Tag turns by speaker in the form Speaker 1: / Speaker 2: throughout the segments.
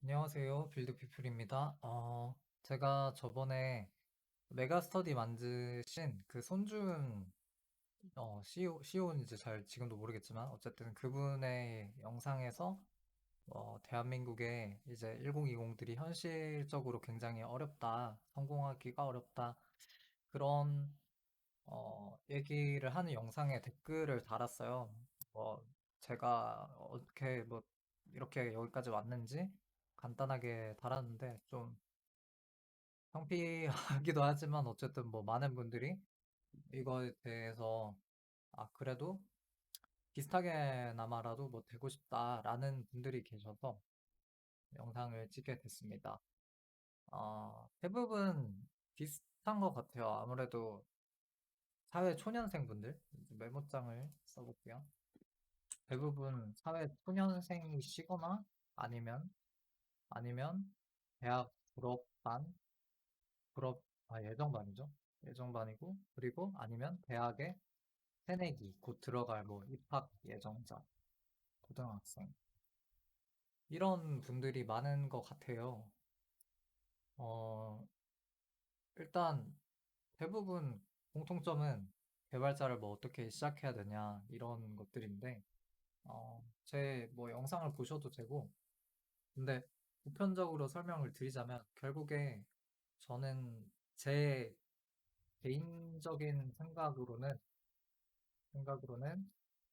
Speaker 1: 안녕하세요. 빌드피플입니다. 제가 저번에 메가스터디 만드신 그 손준 CEO인지 잘 지금도 모르겠지만 어쨌든 그분의 영상에서 대한민국의 이제 1020들이 현실적으로 굉장히 어렵다, 성공하기가 어렵다, 그런 얘기를 하는 영상에 댓글을 달았어요. 뭐 제가 어떻게 뭐 이렇게 여기까지 왔는지 간단하게 달았는데 좀 창피하기도 하지만 어쨌든 뭐 많은 분들이 이거에 대해서 그래도 비슷하게나마라도 뭐 되고 싶다라는 분들이 계셔서 영상을 찍게 됐습니다. 대부분 비슷한 것 같아요. 아무래도 사회 초년생분들 메모장을 써볼게요. 대부분 사회 초년생이시거나 아니면 아니면 대학 예정반이죠. 예정반이고 그리고 아니면 대학에 새내기 곧 들어갈 뭐 입학 예정자 고등학생 이런 분들이 많은 것 같아요. 어, 일단 대부분 공통점은 개발자를 뭐 어떻게 시작해야 되냐 이런 것들인데 제 뭐 영상을 보셔도 되고 근데 보편적으로 설명을 드리자면 결국에 저는 제 개인적인 생각으로는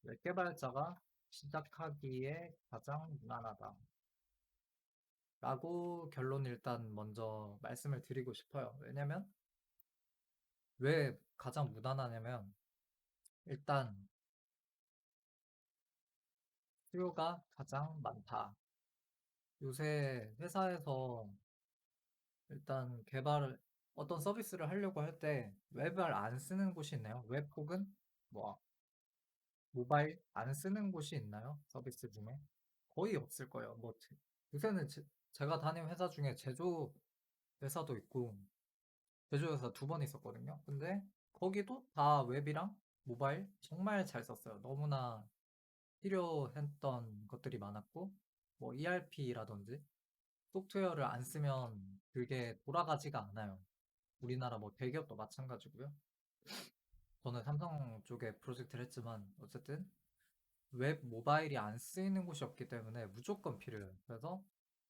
Speaker 1: 웹 개발자가 시작하기에 가장 무난하다. 라고 결론 일단 먼저 말씀을 드리고 싶어요. 왜냐면 왜 가장 무난하냐면 일단 수요가 가장 많다. 요새 회사에서 일단 어떤 서비스를 하려고 할 때 웹을 안 쓰는 곳이 있나요? 웹 혹은 뭐 모바일 안 쓰는 곳이 있나요? 서비스 중에? 거의 없을 거예요. 요새는 제가 다니는 회사 중에 제조 회사도 있고, 제조 회사 두 번 있었거든요. 근데 거기도 다 웹이랑 모바일 정말 잘 썼어요. 너무나 필요했던 것들이 많았고, 뭐 ERP라든지 소프트웨어를 안 쓰면 그게 돌아가지가 않아요. 우리나라 뭐 대기업도 마찬가지고요. 저는 삼성 쪽에 프로젝트를 했지만 어쨌든 웹 모바일이 안 쓰이는 곳이 없기 때문에 무조건 필요해요. 그래서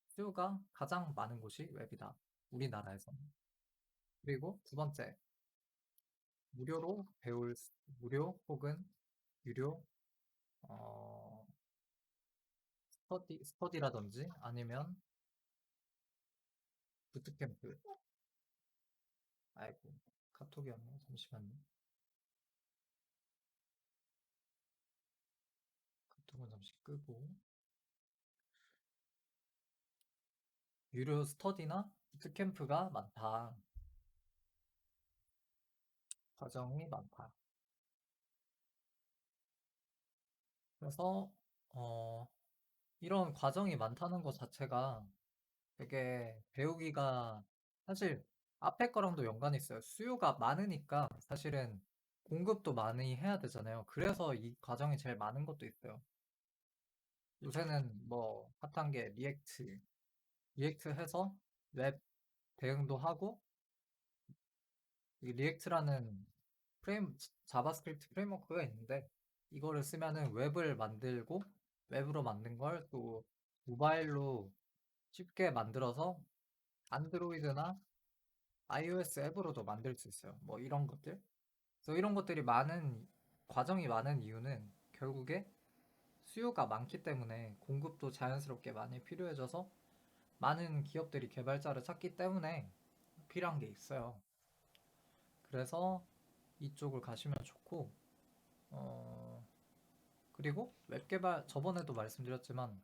Speaker 1: 수요가 가장 많은 곳이 웹이다. 우리나라에서. 그리고 두 번째, 무료로 배울, 무료 혹은 유료, 어, 스터디라든지 아니면 부트캠프. 아이고, 카톡이 왔네. 잠시만요. 카톡은 잠시 끄고. 유료 스터디나 부트캠프가 많다. 과정이 많다. 그래서, 어, 이런 과정이 많다는 것 자체가 되게 배우기가 사실 앞에 거랑도 연관이 있어요. 수요가 많으니까 사실은 공급도 많이 해야 되잖아요. 그래서 이 과정이 제일 많은 것도 있어요. 요새는 뭐 핫한 게 리액트 해서 웹 대응도 하고 이 리액트라는 자바스크립트 프레임워크가 있는데 이거를 쓰면은 웹으로 만든 걸 또 모바일로 쉽게 만들어서 안드로이드나 iOS 앱으로도 만들 수 있어요. 뭐 이런 것들. 그래서 이런 과정이 많은 이유는 결국에 수요가 많기 때문에 공급도 자연스럽게 많이 필요해져서 많은 기업들이 개발자를 찾기 때문에 필요한 게 있어요. 그래서 이쪽을 가시면 좋고, 어, 그리고 웹 개발, 저번에도 말씀드렸지만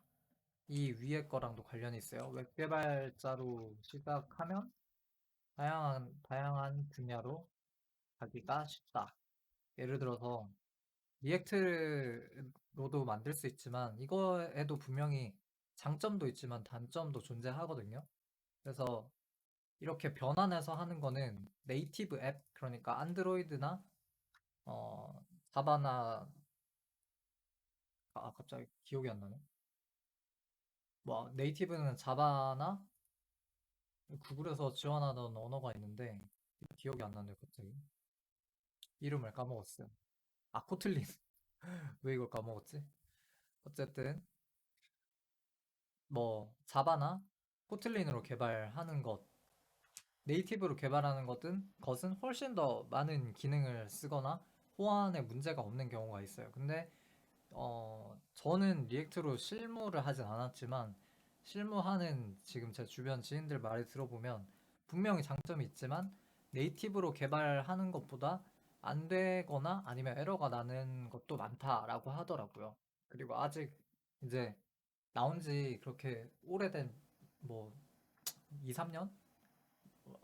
Speaker 1: 이 위에 거랑도 관련이 있어요. 웹 개발자로 시작하면 다양한 분야로 가기가 쉽다. 예를 들어서 리액트로도 만들 수 있지만 이거에도 분명히 장점도 있지만 단점도 존재하거든요. 그래서 이렇게 변환해서 하는 거는 네이티브 앱, 그러니까 안드로이드나 자바나 갑자기 기억이 안 나네. 뭐 네이티브는 자바나 구글에서 지원하던 언어가 있는데 기억이 안 나네요 갑자기. 이름을 까먹었어요. 아, 코틀린. 왜 이걸 까먹었지? 어쨌든 뭐 자바나 코틀린으로 개발하는 것, 네이티브로 개발하는 것은 훨씬 더 많은 기능을 쓰거나 호환에 문제가 없는 경우가 있어요. 근데 저는 리액트로 실무를 하진 않았지만 실무하는 지금 제 주변 지인들 말을 들어보면 분명히 장점이 있지만 네이티브로 개발하는 것보다 안 되거나 아니면 에러가 나는 것도 많다라고 하더라고요. 그리고 아직 이제 나온 지 그렇게 오래된 뭐 2, 3년?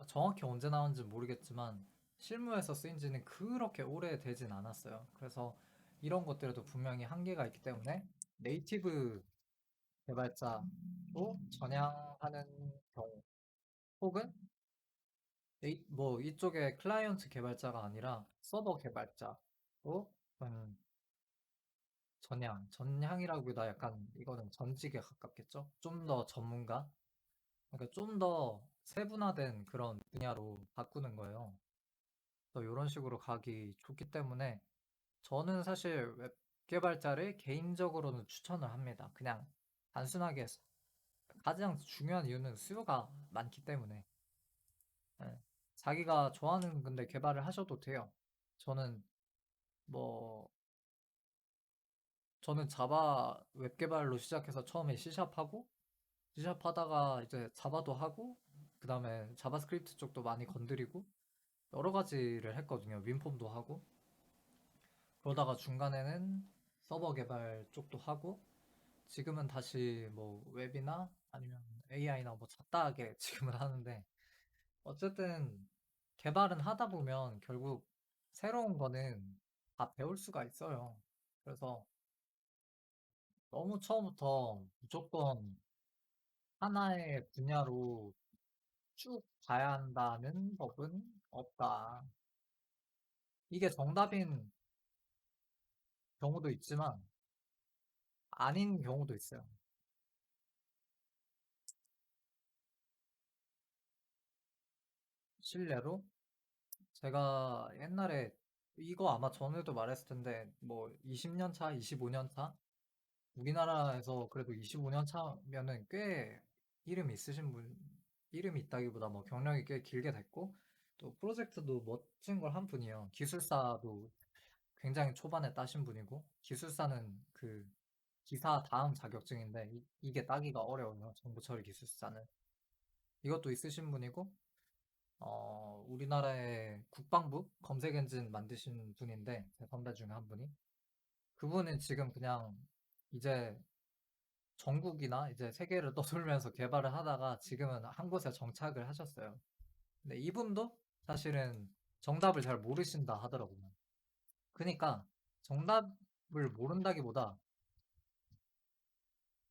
Speaker 1: 정확히 언제 나온지 모르겠지만 실무에서 쓰인 지는 그렇게 오래되진 않았어요. 그래서 이런 것들에도 분명히 한계가 있기 때문에 네이티브 개발자로 전향하는 경우 혹은 뭐 이쪽에 클라이언트 개발자가 아니라 서버 개발자로 전향이라기보다 약간 이거는 전직에 가깝겠죠? 좀 더 전문가? 그러니까 좀 더 세분화된 그런 분야로 바꾸는 거예요. 또 이런 식으로 가기 좋기 때문에 저는 사실 웹 개발자를 개인적으로는 추천을 합니다. 그냥 단순하게 가장 중요한 이유는 수요가 많기 때문에. 예. 자기가 좋아하는 근데 개발을 하셔도 돼요. 저는 뭐 저는 자바 웹 개발로 시작해서 처음에 C샵하고 C샵 하다가 이제 자바도 하고 그다음에 자바스크립트 쪽도 많이 건드리고 여러 가지를 했거든요. 윈폼도 하고 그러다가 중간에는 서버 개발 쪽도 하고 지금은 다시 뭐 웹이나 아니면 AI나 뭐 잡다하게 지금은 하는데 어쨌든 개발은 하다 보면 결국 새로운 거는 다 배울 수가 있어요. 그래서 너무 처음부터 무조건 하나의 분야로 쭉 가야 한다는 법은 없다. 이게 정답인 경우도 있지만 아닌 경우도 있어요. 실례로 제가 옛날에 이거 아마 전에도 말했을 텐데 뭐 20년 차, 25년 차 우리나라에서 그래도 25년 차면은 꽤 이름이 있으신 분, 이름이 있다기보다 뭐 경력이 꽤 길게 됐고 또 프로젝트도 멋진 걸 한 분이에요. 기술사도 굉장히 초반에 따신 분이고 기술사는 그 기사 다음 자격증인데 이게 따기가 어려워요. 정보 처리 기술사는. 이것도 있으신 분이고 우리나라의 국방부 검색 엔진 만드신 분인데, 제 선배 중에 한 분이. 그분은 지금 그냥 이제 전국이나 이제 세계를 떠돌면서 개발을 하다가 지금은 한 곳에 정착을 하셨어요. 근데 이분도 사실은 정답을 잘 모르신다 하더라고요. 그러니까 정답을 모른다기보다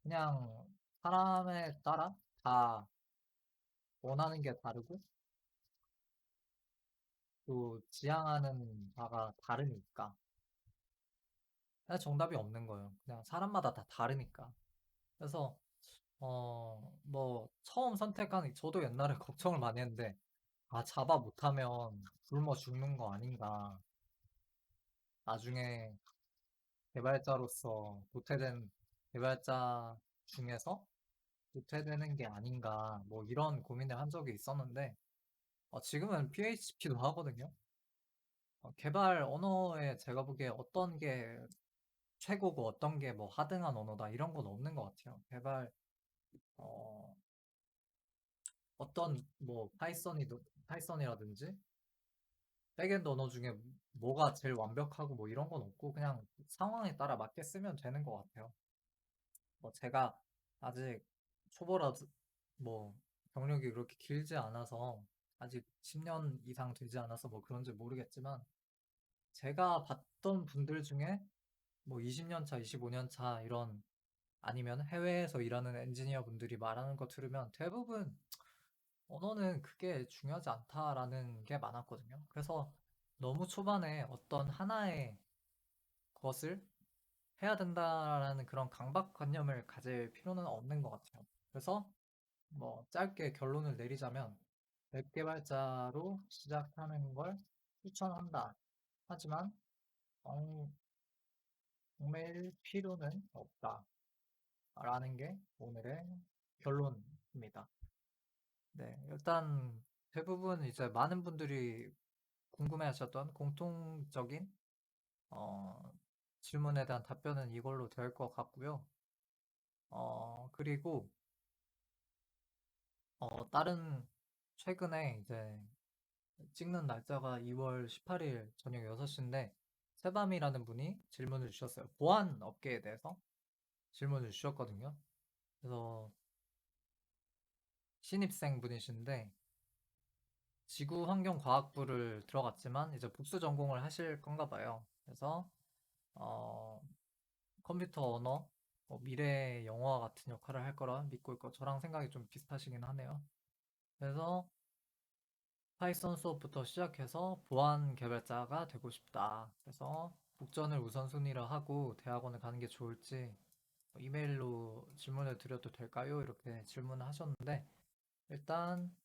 Speaker 1: 그냥 사람에 따라 다 원하는 게 다르고 또 지향하는 바가 다르니까 그냥 정답이 없는 거예요. 그냥 사람마다 다 다르니까. 그래서 뭐 처음 선택한 저도 옛날에 걱정을 많이 했는데 아 자바 못하면 굶어 죽는 거 아닌가. 나중에 개발자로서 도태된 개발자 중에서 도태되는 게 아닌가. 뭐 이런 고민을 한 적이 있었는데 지금은 PHP도 하거든요. 개발 언어에 제가 보기에 어떤 게 최고고 어떤 게 뭐 하등한 언어다 이런 건 없는 것 같아요. 어, 어떤 뭐 파이썬이라든지 백엔드 언어 중에 뭐가 제일 완벽하고 뭐 이런 건 없고 그냥 상황에 따라 맞게 쓰면 되는 것 같아요. 뭐 제가 아직 초보라 뭐 경력이 그렇게 길지 않아서 아직 10년 이상 되지 않아서 뭐 그런지 모르겠지만 제가 봤던 분들 중에 뭐 20년 차, 25년 차 이런 아니면 해외에서 일하는 엔지니어 분들이 말하는 거 들으면 대부분 언어는 그게 중요하지 않다라는 게 많았거든요. 그래서 너무 초반에 어떤 하나의 것을 해야 된다라는 그런 강박관념을 가질 필요는 없는 것 같아요. 그래서 뭐 짧게 결론을 내리자면 웹 개발자로 시작하는 걸 추천한다. 하지만 정말 필요는 없다. 라는 게 오늘의 결론입니다. 네, 일단 대부분 이제 많은 분들이 궁금해하셨던 공통적인 어, 질문에 대한 답변은 이걸로 될 것 같고요. 그리고 다른 최근에 이제 찍는 날짜가 2월 18일 저녁 6시인데 세밤이라는 분이 질문을 주셨어요. 보안 업계에 대해서 질문을 주셨거든요. 그래서 신입생 분이신데 지구환경과학부를 들어갔지만 이제 복수 전공을 하실 건가 봐요. 그래서 어, 컴퓨터 언어, 미래의 영어와 같은 역할을 할 거라 믿고 있고 저랑 생각이 좀 비슷하시긴 하네요. 그래서 파이썬 수업부터 시작해서 보안 개발자가 되고 싶다. 그래서 국전을 우선순위로 하고 대학원을 가는 게 좋을지 이메일로 질문을 드려도 될까요? 이렇게 질문을 하셨는데 일단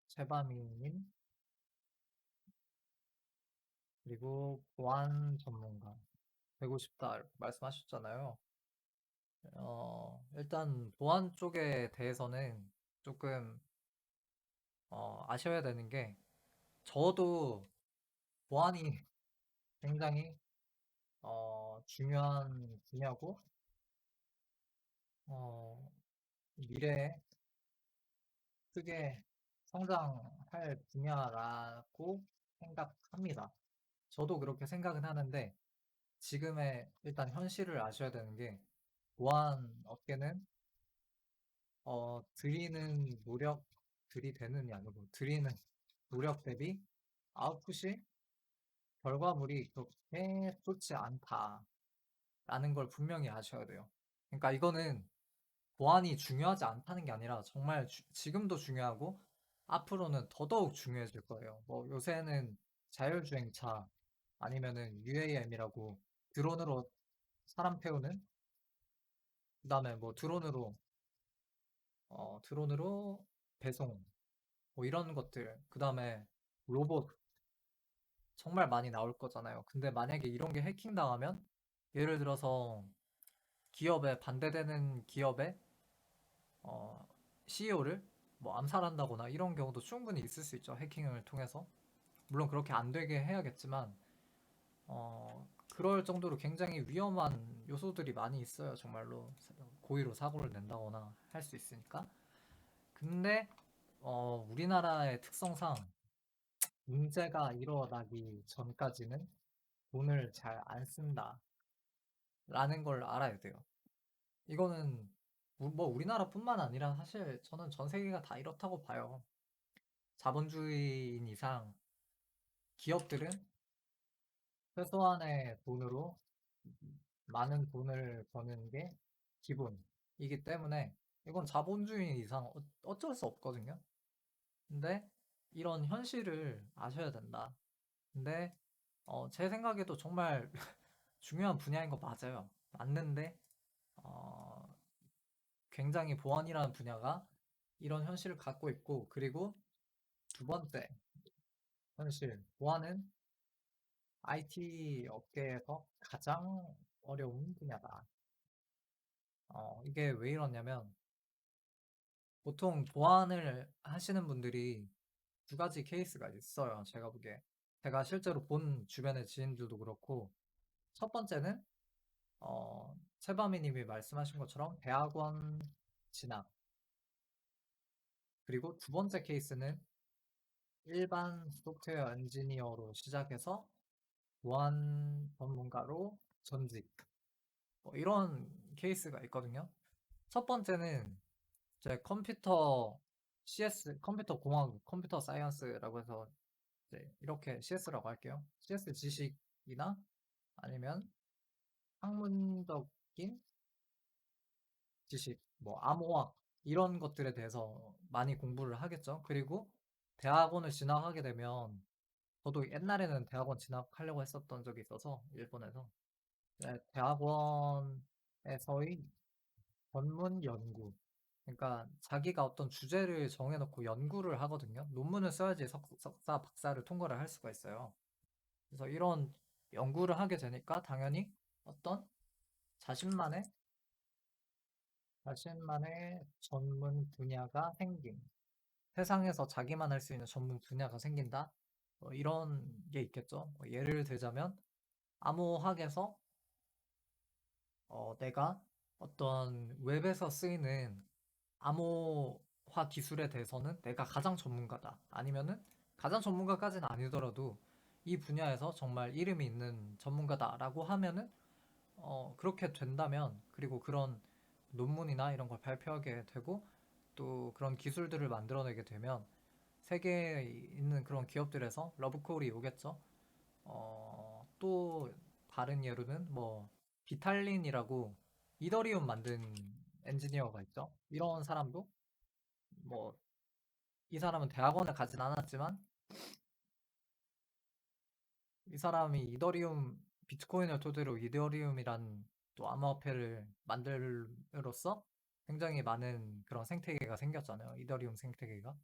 Speaker 1: 제바미님 그리고 보안 전문가 되고 싶다 이렇게 말씀하셨잖아요. 일단 보안 쪽에 대해서는 조금 아셔야 되는 게 저도 보안이 굉장히 중요한 분야고 어, 미래에 크게 성장할 분야라고 생각합니다. 저도 그렇게 생각은 하는데 지금의 일단 현실을 아셔야 되는 게 보안 업계는 들이는 노력, 들이대는이 아니고 들이는 노력 대비 아웃풋이 결과물이 그렇게 좋지 않다라는 걸 분명히 아셔야 돼요. 그러니까 이거는 보안이 중요하지 않다는 게 아니라 정말 지금도 중요하고 앞으로는 더더욱 중요해질 거예요. 뭐 요새는 자율주행차 아니면은 UAM이라고 드론으로 사람 태우는 그다음에 뭐 드론으로 배송 뭐 이런 것들 그다음에 로봇 정말 많이 나올 거잖아요. 근데 만약에 이런 게 해킹당하면 예를 들어서 기업에 반대되는 기업의 CEO를 뭐 암살한다거나 이런 경우도 충분히 있을 수 있죠. 해킹을 통해서. 물론 그렇게 안 되게 해야겠지만 그럴 정도로 굉장히 위험한 요소들이 많이 있어요. 정말로 고의로 사고를 낸다거나 할 수 있으니까. 근데 우리나라의 특성상 문제가 일어나기 전까지는 돈을 잘 안 쓴다라는 걸 알아야 돼요. 이거는 뭐 우리나라뿐만 아니라 사실 저는 전 세계가 다 이렇다고 봐요. 자본주의인 이상 기업들은 최소한의 돈으로 많은 돈을 버는 게 기본이기 때문에 이건 자본주의 이상 어쩔 수 없거든요. 근데 이런 현실을 아셔야 된다. 근데 제 생각에도 정말 중요한 분야인 거 맞아요. 맞는데 어, 굉장히 보안이라는 분야가 이런 현실을 갖고 있고 그리고 두 번째 현실 보안은 IT 업계에서 가장 어려운 분야다. 이게 왜 이러냐면 보통 보안을 하시는 분들이 두 가지 케이스가 있어요. 제가 보기에. 제가 실제로 본 주변의 지인들도 그렇고 첫 번째는 최바미님이 말씀하신 것처럼 대학원 진학 그리고 두 번째 케이스는 일반 소프트웨어 엔지니어로 시작해서 보안 전문가로 전직 뭐 이런 케이스가 있거든요. 첫 번째는 이제 컴퓨터 CS 컴퓨터 공학 컴퓨터 사이언스라고 해서 이제 이렇게 CS라고 할게요. CS 지식이나 아니면 학문적인 지식, 뭐 암호학 이런 것들에 대해서 많이 공부를 하겠죠. 그리고 대학원을 진학하게 되면 저도 옛날에는 대학원 진학하려고 했었던 적이 있어서 일본에서 네, 대학원에서의 전문 연구. 그러니까 자기가 어떤 주제를 정해놓고 연구를 하거든요. 논문을 써야지 석사, 박사를 통과를 할 수가 있어요. 그래서 이런 연구를 하게 되니까 당연히 어떤 자신만의 자신만의 전문 분야가 생김. 세상에서 자기만 할 수 있는 전문 분야가 생긴다. 이런 게 있겠죠. 예를 들자면 암호학에서 내가 어떤 웹에서 쓰이는 암호화 기술에 대해서는 내가 가장 전문가다. 아니면은 가장 전문가까지는 아니더라도 이 분야에서 정말 이름이 있는 전문가다라고 하면은 그렇게 된다면 그리고 그런 논문이나 이런 걸 발표하게 되고 또 그런 기술들을 만들어내게 되면 세계에 있는 그런 기업들에서 러브콜이 오겠죠. 또 다른 예로는 뭐 비탈린이라고 이더리움 만든 엔지니어가 있죠. 이런 사람도 뭐 이 사람은 대학원을 가진 않았지만 이 사람이 이더리움 비트코인을 토대로 이더리움이란 또 암호화폐를 만들므로써 굉장히 많은 그런 생태계가 생겼잖아요. 이더리움 생태계가.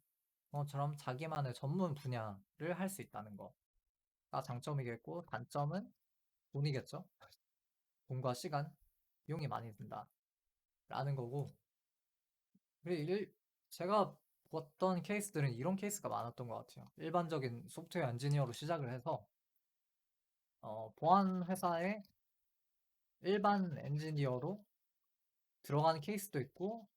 Speaker 1: 그것처럼 자기만의 전문 분야를 할 수 있다는 거가 장점이겠고 단점은 돈이겠죠. 돈과 시간, 비용이 많이 든다. 라는 거고. 그리고 제가 봤던 케이스들은 이런 케이스가 많았던 것 같아요. 일반적인 소프트웨어 엔지니어로 시작을 해서 보안 회사에 일반 엔지니어로 들어가는 케이스도 있고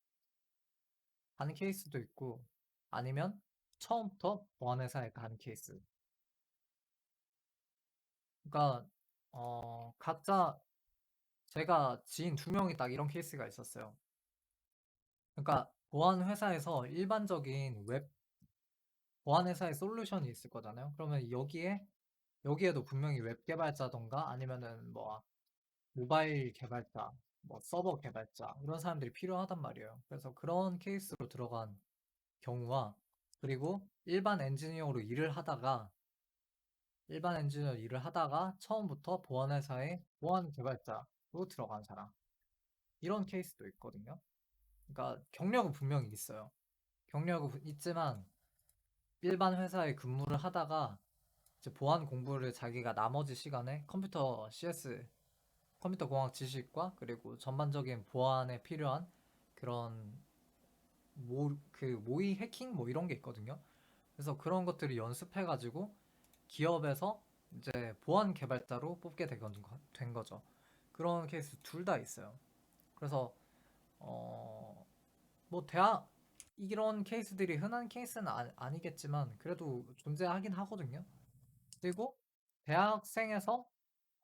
Speaker 1: 가는 케이스도 있고 아니면 처음부터 보안 회사에 가는 케이스. 그러니까 각자 제가 지인 두 명이 딱 이런 케이스가 있었어요. 그러니까 보안 회사에서 일반적인 웹 보안 회사의 솔루션이 있을 거잖아요. 그러면 여기에도 분명히 웹 개발자던가 아니면은 뭐 모바일 개발자, 뭐 서버 개발자 이런 사람들이 필요하단 말이에요. 그래서 그런 케이스로 들어간 경우와 그리고 일반 엔지니어 일을 하다가 처음부터 보안 회사의 보안 개발자로 들어간 사람 이런 케이스도 있거든요. 그러니까 경력은 분명히 있어요. 경력은 있지만 일반 회사에 근무를 하다가 이제 보안 공부를 자기가 나머지 시간에 컴퓨터 CS, 컴퓨터 공학 지식과 그리고 전반적인 보안에 필요한 그런 모의 해킹 뭐 이런 게 있거든요. 그래서 그런 것들을 연습해가지고 기업에서 이제 보안 개발자로 뽑게 된 거죠. 그런 케이스 둘 다 있어요. 그래서 어, 뭐 이런 케이스들이 흔한 케이스는 아니겠지만 그래도 존재하긴 하거든요. 그리고 대학생에서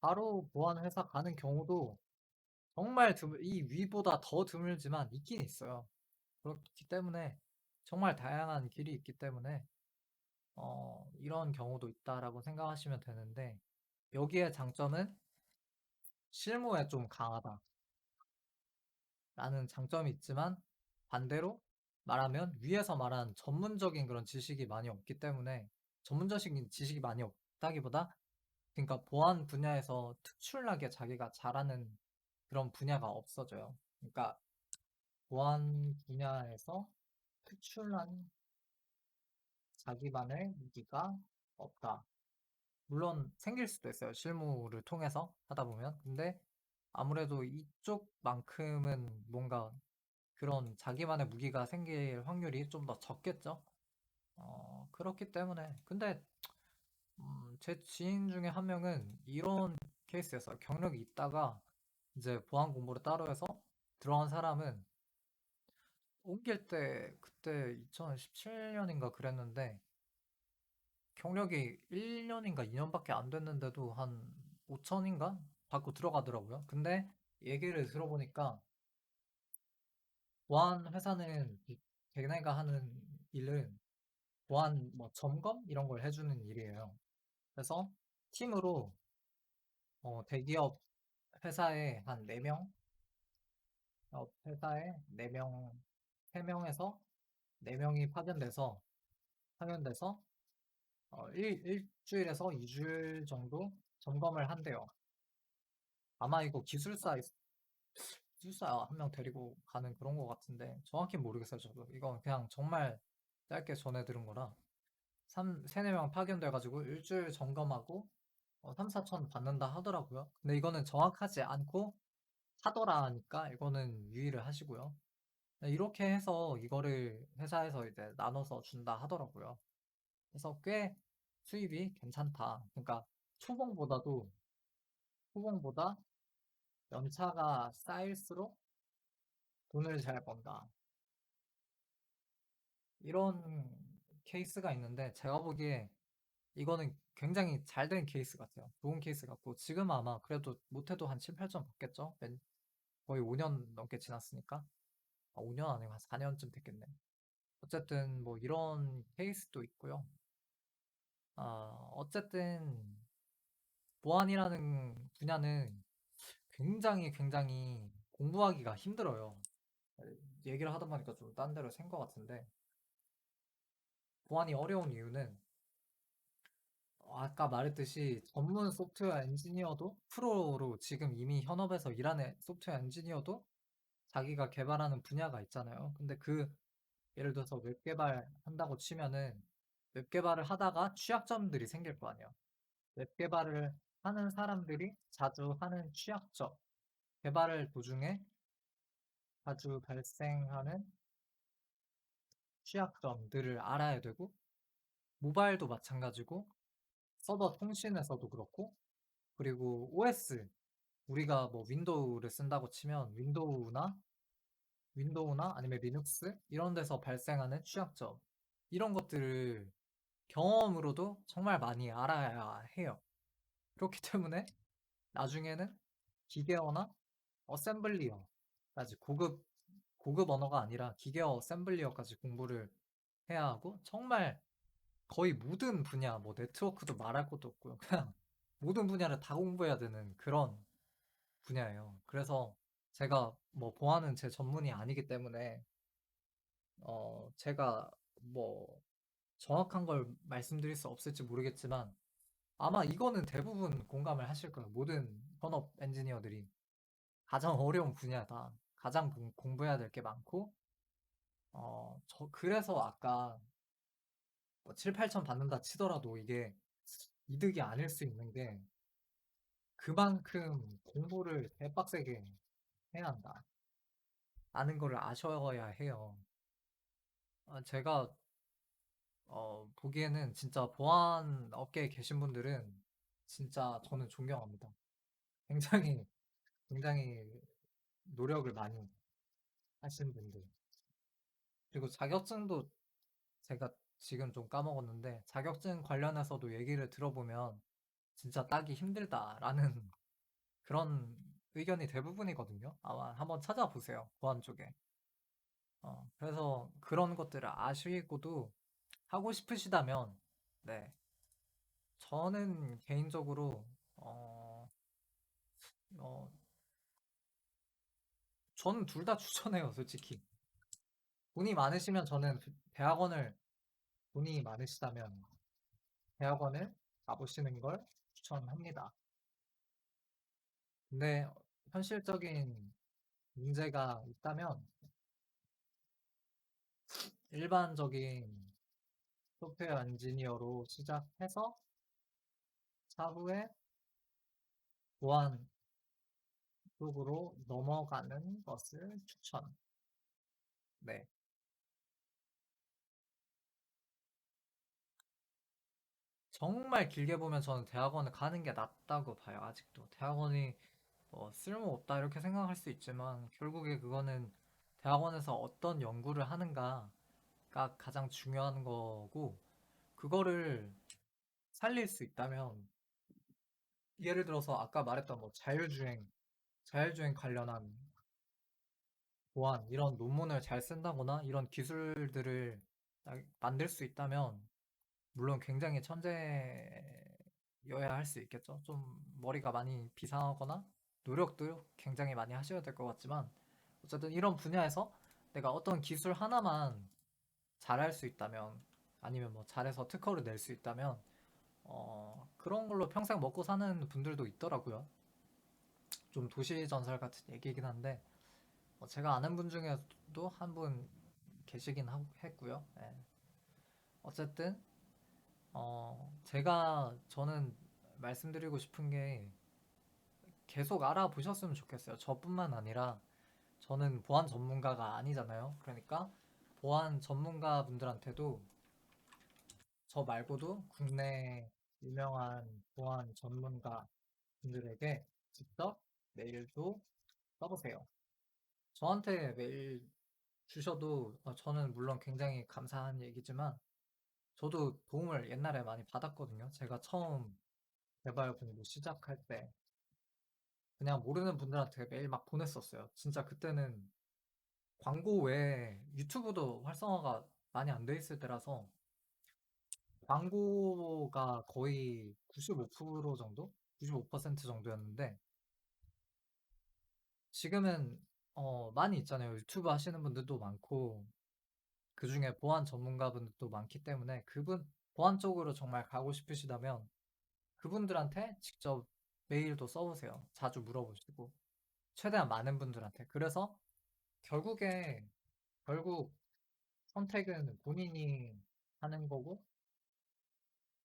Speaker 1: 바로 보안 회사 가는 경우도 정말 이 위보다 더 드물지만 있긴 있어요. 그렇기 때문에 정말 다양한 길이 있기 때문에 이런 경우도 있다라고 생각하시면 되는데 여기에 장점은 실무에 좀 강하다라는 장점이 있지만 반대로 말하면 위에서 말한 전문적인 그런 지식이 많이 없기 때문에 전문적인 지식이 많이 없다기보다 그러니까 보안 분야에서 특출나게 자기가 잘하는 그런 분야가 없어져요. 그러니까 보안 분야에서 특출난 자기만의 무기가 없다. 물론 생길 수도 있어요. 실무를 통해서 하다 보면. 근데 아무래도 이쪽만큼은 뭔가 그런 자기만의 무기가 생길 확률이 좀 더 적겠죠. 그렇기 때문에. 근데 제 지인 중에 한 명은 이런 케이스였어요. 경력이 있다가 이제 보안 공부를 따로 해서 들어간 사람은 옮길 때 그때 2017년인가 그랬는데 경력이 1년인가 2년밖에 안 됐는데도 한 5천인가 받고 들어가더라고요. 근데 얘기를 들어보니까 보안 회사는 걔네가 하는 일은 보안 뭐 점검 이런 걸 해주는 일이에요. 그래서 팀으로 대기업 회사에 한 4명, 회사에 4명, 3명에서 4명이 파견돼서 일주일에서 2주일 정도 점검을 한대요. 아마 이거 기술사 한 명 데리고 가는 그런 거 같은데 정확히 모르겠어요. 저도 이건 그냥 정말 짧게 전해 들은 거라 4명 파견돼가지고 일주일 점검하고 3, 4천 받는다 하더라고요. 근데 이거는 정확하지 않고 하더라 하니까 이거는 유의를 하시고요. 네, 이렇게 해서 이거를 회사에서 이제 나눠서 준다 하더라고요. 그래서 꽤 수입이 괜찮다. 그러니까 초봉보다도 초봉보다 연차가 쌓일수록 돈을 잘 번다. 이런 케이스가 있는데 제가 보기에 이거는 굉장히 잘 된 케이스 같아요. 좋은 케이스 같고 지금 아마 그래도 못해도 한 7, 8점 받겠죠? 거의 5년 넘게 지났으니까. 5년 아니고 한 4년쯤 됐겠네. 어쨌든 뭐 이런 케이스도 있고요. 어쨌든 보안이라는 분야는 굉장히 공부하기가 힘들어요. 얘기를 하다 보니까 좀 딴 데로 샌 것 같은데 보안이 어려운 이유는 아까 말했듯이 전문 소프트웨어 엔지니어도 프로로 지금 이미 현업에서 일하는 소프트웨어 엔지니어도 자기가 개발하는 분야가 있잖아요. 근데 예를 들어서 웹 개발한다고 치면은 웹 개발을 하다가 취약점들이 생길 거 아니에요. 웹 개발을 하는 사람들이 자주 하는 취약점, 개발을 도중에 자주 발생하는 취약점들을 알아야 되고, 모바일도 마찬가지고, 서버 통신에서도 그렇고, 그리고 OS, 우리가 뭐 윈도우를 쓴다고 치면 윈도우나 아니면 리눅스 이런 데서 발생하는 취약점 이런 것들을 경험으로도 정말 많이 알아야 해요. 그렇기 때문에 나중에는 기계어나 어셈블리어까지 고급 언어가 아니라 기계어 어셈블리어까지 공부를 해야 하고 정말 거의 모든 분야 뭐 네트워크도 말할 것도 없고요. 그냥 모든 분야를 다 공부해야 되는 그런 분야예요. 그래서 제가 뭐 보안은 제 전문이 아니기 때문에 제가 뭐 정확한 걸 말씀드릴 수 없을지 모르겠지만 아마 이거는 대부분 공감을 하실 거예요. 모든 현업 엔지니어들이 가장 어려운 분야다. 가장 공부해야 될 게 많고 그래서 아까 뭐 7, 8천 받는다 치더라도 이게 이득이 아닐 수 있는 게 그만큼 공부를 대빡세게 해야 한다. 아는 거를 아셔야 해요. 제가 보기에는 진짜 보안 업계에 계신 분들은 진짜 저는 존경합니다. 굉장히, 굉장히 노력을 많이 하시는 분들. 그리고 자격증도 제가 지금 좀 까먹었는데, 자격증 관련해서도 얘기를 들어보면 진짜 따기 힘들다라는 그런 의견이 대부분이거든요. 아마 한번 찾아보세요. 보안 쪽에. 그래서 그런 것들을 아시고도 하고 싶으시다면, 네. 저는 개인적으로, 어, 어, 저는 둘 다 추천해요, 솔직히. 돈이 많으시면 돈이 많으시다면 대학원을 가보시는 걸 추천합니다. 근데 현실적인 문제가 있다면 일반적인 소프트웨어 엔지니어로 시작해서 차후에 보안 쪽으로 넘어가는 것을 추천. 네. 정말 길게 보면 저는 대학원을 가는 게 낫다고 봐요, 아직도. 대학원이 뭐 쓸모없다 이렇게 생각할 수 있지만 결국에 그거는 대학원에서 어떤 연구를 하는가가 가장 중요한 거고 그거를 살릴 수 있다면 예를 들어서 아까 말했던 뭐 자율주행 관련한 보안 이런 논문을 잘 쓴다거나 이런 기술들을 만들 수 있다면 물론 굉장히 천재여야 할 수 있겠죠. 좀 머리가 많이 비상하거나 노력도 굉장히 많이 하셔야 될 것 같지만 어쨌든 이런 분야에서 내가 어떤 기술 하나만 잘할 수 있다면 아니면 뭐 잘해서 특허를 낼 수 있다면 그런 걸로 평생 먹고 사는 분들도 있더라고요. 좀 도시 전설 같은 얘기긴 한데 제가 아는 분 중에도 한 분 계시긴 했고요. 예. 어쨌든 저는 말씀드리고 싶은 게 계속 알아보셨으면 좋겠어요. 저뿐만 아니라 저는 보안 전문가가 아니잖아요. 그러니까 보안 전문가 분들한테도 저 말고도 국내 유명한 보안 전문가 분들에게 직접 메일도 써보세요. 저한테 메일 주셔도 저는 물론 굉장히 감사한 얘기지만 저도 도움을 옛날에 많이 받았거든요. 제가 처음 개발 공부 시작할 때 그냥 모르는 분들한테 메일 막 보냈었어요. 진짜 그때는 광고 외에 유튜브도 활성화가 많이 안 돼 있을 때라서 광고가 거의 95% 정도? 95% 정도였는데 지금은 많이 있잖아요. 유튜브 하시는 분들도 많고 그중에 보안 전문가분들도 많기 때문에 보안 쪽으로 정말 가고 싶으시다면 그분들한테 직접 메일도 써보세요. 자주 물어보시고 최대한 많은 분들한테. 그래서 결국에 결국 선택은 본인이 하는 거고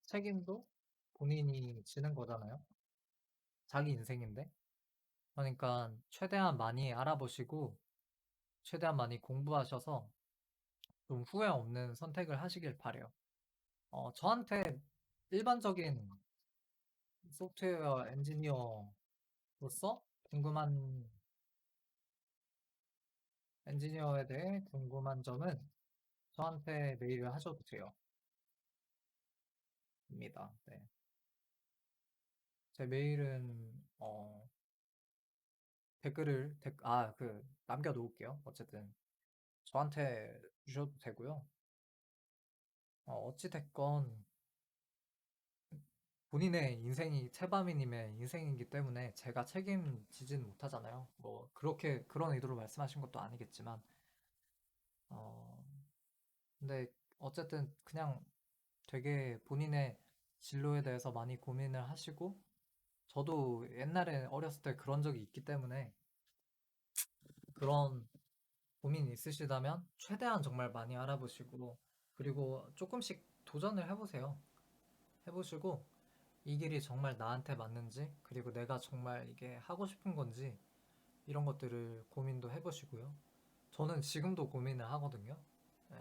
Speaker 1: 책임도 본인이 지는 거잖아요. 자기 인생인데. 그러니까 최대한 많이 알아보시고 최대한 많이 공부하셔서 좀 후회 없는 선택을 하시길 바래요. 저한테 일반적인 소프트웨어 엔지니어로서 궁금한 엔지니어에 대해 궁금한 점은 저한테 메일을 하셔도 돼요. 입니다. 네. 제 메일은 남겨놓을게요. 어쨌든 저한테 주셔도 되고요. 어찌됐건 본인의 인생이 채바미님의 인생이기 때문에 제가 책임지진 못하잖아요. 뭐 그렇게 그런 의도로 말씀하신 것도 아니겠지만 어, 근데 어쨌든 그냥 되게 본인의 진로에 대해서 많이 고민을 하시고 저도 옛날에 어렸을 때 그런 적이 있기 때문에 그런 고민 있으시다면 최대한 정말 많이 알아보시고 그리고 조금씩 도전을 해보세요. 해보시고 이 길이 정말 나한테 맞는지 그리고 내가 정말 이게 하고 싶은 건지 이런 것들을 고민도 해보시고요. 저는 지금도 고민을 하거든요. 네,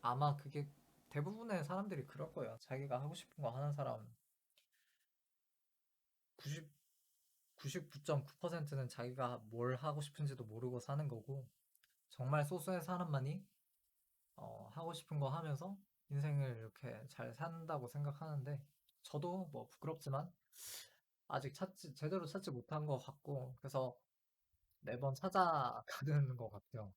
Speaker 1: 아마 그게 대부분의 사람들이 그럴 거예요. 자기가 하고 싶은 거 하는 사람 90, 99.9%는 자기가 뭘 하고 싶은지도 모르고 사는 거고 정말 소수의 사람만이 하고 싶은 거 하면서 인생을 이렇게 잘 산다고 생각하는데 저도 뭐 부끄럽지만 아직 제대로 찾지 못한 것 같고 그래서 매번 찾아가는 것 같아요.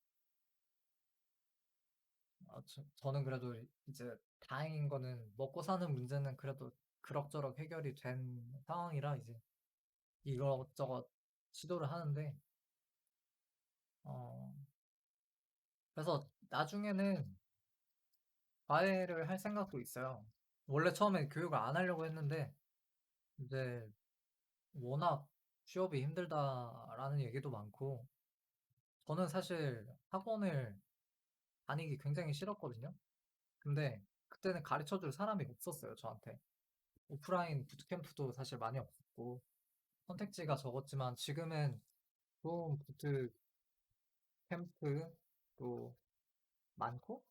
Speaker 1: 저는 그래도 이제 다행인 거는 먹고 사는 문제는 그래도 그럭저럭 해결이 된 상황이라 이제 이것저것 시도를 하는데 어, 그래서 나중에는 과외를 할 생각도 있어요. 원래 처음에 교육을 안 하려고 했는데 이제 워낙 취업이 힘들다라는 얘기도 많고 저는 사실 학원을 다니기 굉장히 싫었거든요. 근데 그때는 가르쳐 줄 사람이 없었어요, 저한테. 오프라인 부트캠프도 사실 많이 없었고 선택지가 적었지만 지금은 좋은 부트캠프도 많고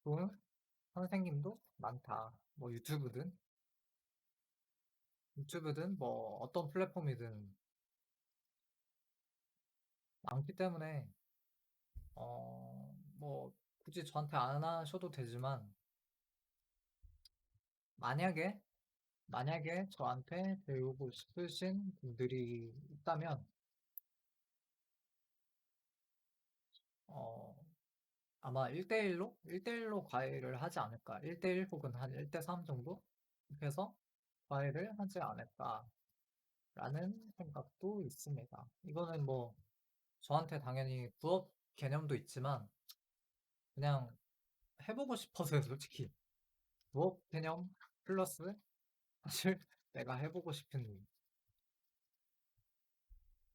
Speaker 1: 좋은 선생님도 많다. 뭐 유튜브든 뭐 어떤 플랫폼이든 많기 때문에 뭐 굳이 저한테 안 하셔도 되지만 만약에 만약에 저한테 배우고 싶으신 분들이 있다면 어, 아마 1대1로 과외를 하지 않을까. 1대1 혹은 한 1대3 정도 해서 과외를 하지 않을까라는 생각도 있습니다. 이거는 뭐 저한테 당연히 부업 개념도 있지만 그냥 해보고 싶어서요, 솔직히. 부업 개념 플러스 사실 내가 해보고 싶은 일.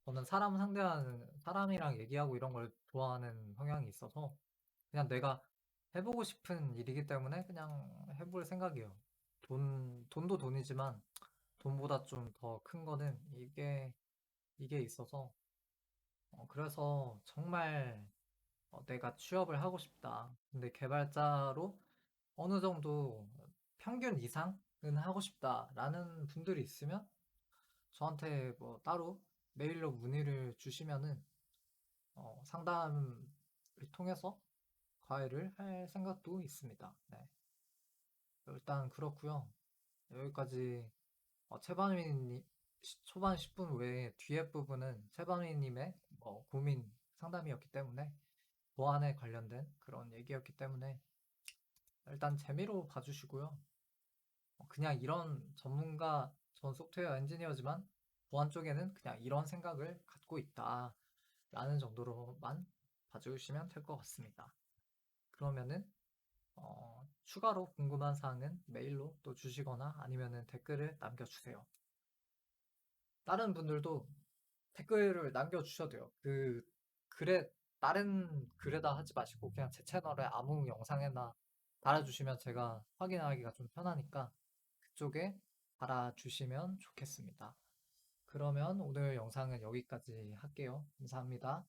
Speaker 1: 저는 사람이랑 얘기하고 이런 걸 좋아하는 성향이 있어서 그냥 내가 해보고 싶은 일이기 때문에 그냥 해볼 생각이에요. 돈도 돈이지만 돈보다 좀 더 큰 거는 이게 있어서 그래서 정말 내가 취업을 하고 싶다. 근데 개발자로 어느 정도 평균 이상은 하고 싶다라는 분들이 있으면 저한테 뭐 따로 메일로 문의를 주시면은 상담을 통해서 과외를 할 생각도 있습니다. 네. 일단 그렇고요. 여기까지 채바미님 초반 10분 외에 뒤에 부분은 채바미님의 고민 상담이었기 때문에 보안에 관련된 그런 얘기였기 때문에 일단 재미로 봐주시고요. 그냥 이런 전문가, 전 소프트웨어 엔지니어지만 보안 쪽에는 그냥 이런 생각을 갖고 있다라는 정도로만 봐주시면 될 것 같습니다. 그러면은 추가로 궁금한 사항은 메일로 또 주시거나 아니면은 댓글을 남겨주세요. 다른 분들도 댓글을 남겨주셔도 돼요. 글에, 다른 글에다 하지 마시고 그냥 제 채널에 아무 영상에나 달아주시면 제가 확인하기가 좀 편하니까 그쪽에 달아주시면 좋겠습니다. 그러면 오늘 영상은 여기까지 할게요. 감사합니다.